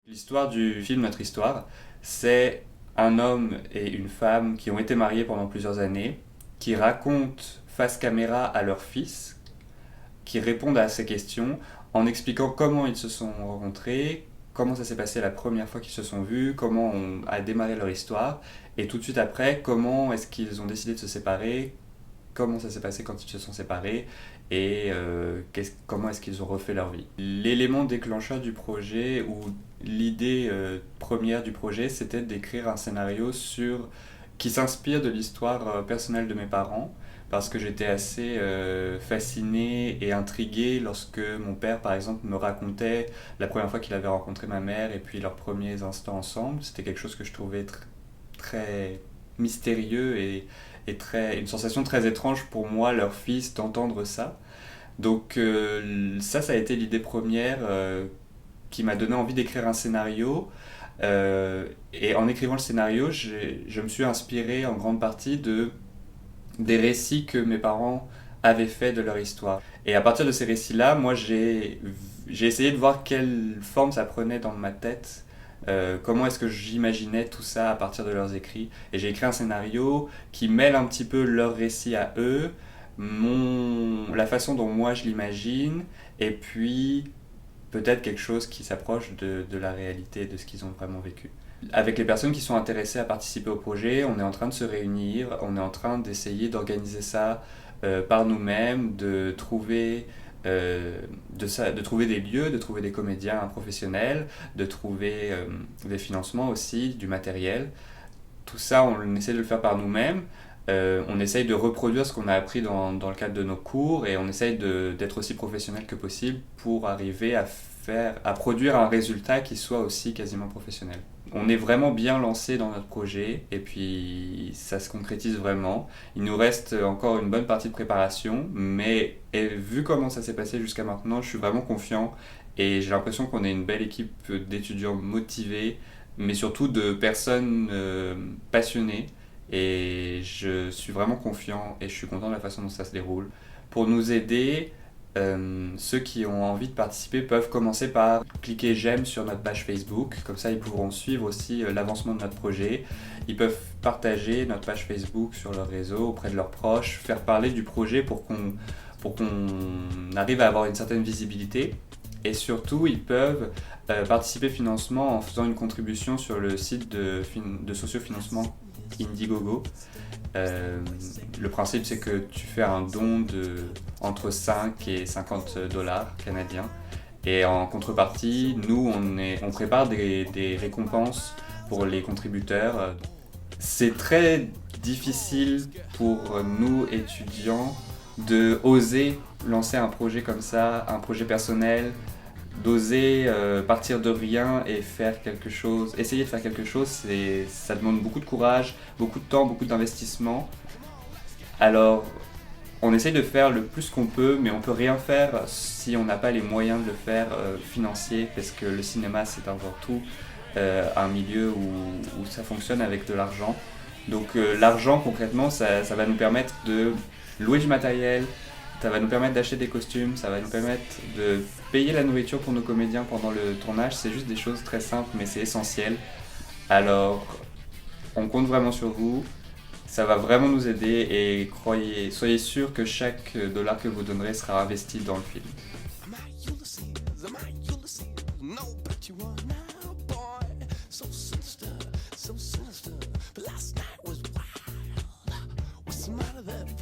L'histoire du film Notre Histoire, c'est un homme et une femme qui ont été mariés pendant plusieurs années, qui racontent face caméra à leur fils, qui répondent à ces questions en expliquant comment ils se sont rencontrés, comment ça s'est passé la première fois qu'ils se sont vus, a démarré leur histoire, et tout de suite après, comment est-ce qu'ils ont décidé de se séparer, comment ça s'est passé quand ils se sont séparés, et comment est-ce qu'ils ont refait leur vie. L'élément déclencheur du projet, ou l'idée première du projet, c'était d'écrire un scénario qui s'inspire de l'histoire personnelle de mes parents, parce que j'étais assez fasciné et intrigué lorsque mon père, par exemple, me racontait la première fois qu'il avait rencontré ma mère et puis leurs premiers instants ensemble. C'était quelque chose que je trouvais très mystérieux et une sensation très étrange pour moi, leur fils, d'entendre ça. Donc ça a été l'idée première qui m'a donné envie d'écrire un scénario. Et en écrivant le scénario, je me suis inspiré en grande partie des récits que mes parents avaient faits de leur histoire. Et à partir de ces récits-là, moi j'ai essayé de voir quelle forme ça prenait dans ma tête, comment est-ce que j'imaginais tout ça à partir de leurs écrits. Et j'ai écrit un scénario qui mêle un petit peu leurs récits à eux, la façon dont moi je l'imagine, et puis peut-être quelque chose qui s'approche de la réalité, de ce qu'ils ont vraiment vécu. Avec les personnes qui sont intéressées à participer au projet, on est en train de se réunir, on est en train d'essayer d'organiser ça par nous-mêmes, de trouver des lieux, de trouver des comédiens professionnels, de trouver des financements aussi, du matériel. Tout ça, on essaie de le faire par nous-mêmes. On essaye de reproduire ce qu'on a appris dans le cadre de nos cours, et on essaye d'être aussi professionnel que possible pour arriver à produire un résultat qui soit aussi quasiment professionnel. On est vraiment bien lancé dans notre projet et puis ça se concrétise vraiment. Il nous reste encore une bonne partie de préparation, mais vu comment ça s'est passé jusqu'à maintenant, je suis vraiment confiant et j'ai l'impression qu'on est une belle équipe d'étudiants motivés, mais surtout de personnes passionnées. Et je suis vraiment confiant et je suis content de la façon dont ça se déroule. Pour nous aider, ceux qui ont envie de participer peuvent commencer par cliquer j'aime sur notre page Facebook, comme ça ils pourront suivre aussi l'avancement de notre projet. Ils peuvent partager notre page Facebook sur leur réseau auprès de leurs proches, faire parler du projet pour qu'on arrive à avoir une certaine visibilité. Et surtout, ils peuvent participer au financement en faisant une contribution sur le site de sociofinancement Indiegogo. Le principe, c'est que tu fais un don entre 5 et 50 dollars canadiens. Et en contrepartie, nous, on prépare des récompenses pour les contributeurs. C'est très difficile pour nous, étudiants, de oser lancer un projet comme ça, un projet personnel, d'oser partir de rien et faire quelque chose, essayer de faire quelque chose, ça demande beaucoup de courage, beaucoup de temps, beaucoup d'investissement. Alors, on essaye de faire le plus qu'on peut, mais on peut rien faire si on n'a pas les moyens de le faire financiers, parce que le cinéma, c'est avant tout un milieu où ça fonctionne avec de l'argent. Donc l'argent, concrètement, ça va nous permettre de louer du matériel, ça va nous permettre d'acheter des costumes, ça va nous permettre de payer la nourriture pour nos comédiens pendant le tournage. C'est juste des choses très simples, mais c'est essentiel. Alors, on compte vraiment sur vous. Ça va vraiment nous aider et soyez sûrs que chaque dollar que vous donnerez sera investi dans le film. Am I Ulysses? Am I Ulysses? No, but you are now, boy. So sinister, so sinister.